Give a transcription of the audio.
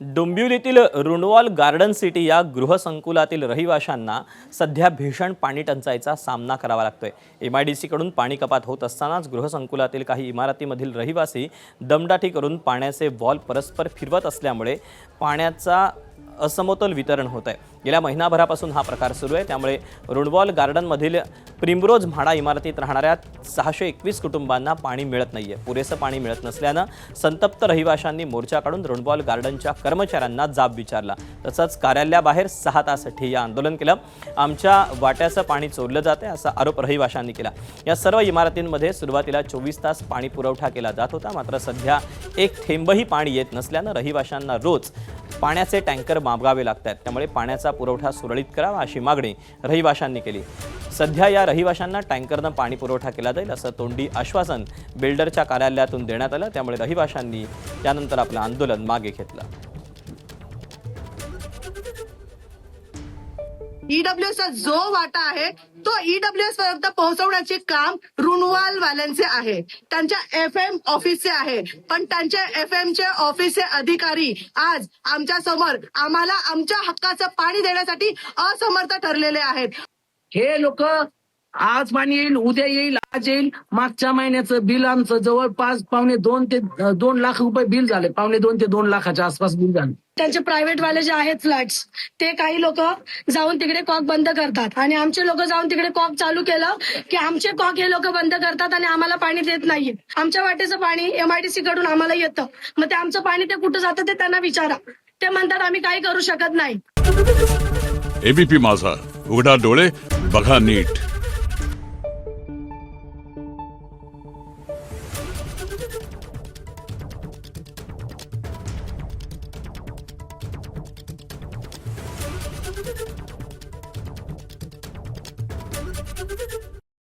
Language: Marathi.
डोंबिवलीतील रुणवाल गार्डन सिटी या गृहसंकुलातील रहिवाशांना सध्या भीषण पाणी टंचाईचा सामना करावा लागतोय। MIDC कडून पाणी कपात होत असतानाच गृहसंकुलातील काही इमारतीमधील रहिवासी दमदाटी करून पाण्याचे वॉल परस्पर फिरवत असल्यामुळे पाण्याचा असमतोल वितरण होत आहे। गेल्या महिनाभरापासून हा प्रकार सुरू आहे। त्यामुळे रुणवाल गार्डनमधील प्रिमरोज म्हाडा इमारतीत राहणाऱ्या 621 कुटुंबांना पाणी मिळत नाहीये। पुरेसं पाणी मिळत नसल्यानं संतप्त रहिवाशांनी मोर्चा काढून रुणवाल गार्डनच्या कर्मचाऱ्यांना जाब विचारला। तसंच कार्यालयाबाहेर 6 तास ठिय्या आंदोलन केलं। आमच्या वाट्याचं पाणी चोरलं जाते असा आरोप रहिवाशांनी केला। या सर्व इमारतींमध्ये सुरुवातीला 24 तास पाणी पुरवठा केला जात होता, मात्र सध्या एक थेंबही पाणी येत नसल्यानं रहिवाशांना रोज पाण्याचे टँकर मागवावे लागतात। त्यामुळे पाण्याचा पुरवठा सुरळीत करावा अशी मागणी रहिवाशांनी केली। सध्या या रहिवाशांना टँकरनं पाणी पुरवठा केला जाईल असं तोंडी आश्वासन बिल्डरच्या कार्यालयातून देण्यात आलं। त्यामुळे रहिवाशांनी त्यानंतर आपलं आंदोलन मागे घेतलं। ईडब्ल्यूएसचा जो वाटा आहे तो ईडब्ल्यूएस पर्यंत पोहोचवण्याचे काम रुणवाल वाल्यांचे आहे, त्यांच्या FM ऑफिसचे आहे। पण त्यांच्या FM चे ऑफिसचे अधिकारी आज आमच्या समोर आम्हाला आमच्या हक्काचं पाणी देण्यासाठी असमर्थ ठरलेले आहेत। हे लोक आज पाणी येईल, उद्या येईल, आज येईल। मागच्या महिन्याचं बिल आमचं जवळपास 2.5 ते 2 लाख रुपये बिल झाले। 2.5 ते 2 लाखाच्या आसपास बिल झाले। त्यांचे प्रायव्हेट वाले जे आहेत फ्लॅट्स, ते काही लोक जाऊन तिकडे कॉक बंद करतात आणि आमचे लोक जाऊन तिकडे कॉक चालू केलं की आमचे कॉक हे लोक बंद करतात आणि आम्हाला पाणी देत नाहीये। आमच्या वाटेचं पाणी MIDC कडून आम्हाला येतं, मग ते आमचं पाणी ते कुठं जातं ते त्यांना विचारा। ते म्हणतात आम्ही काही करू शकत नाही। ABP माझा, उघडा डोळे बघा नीट।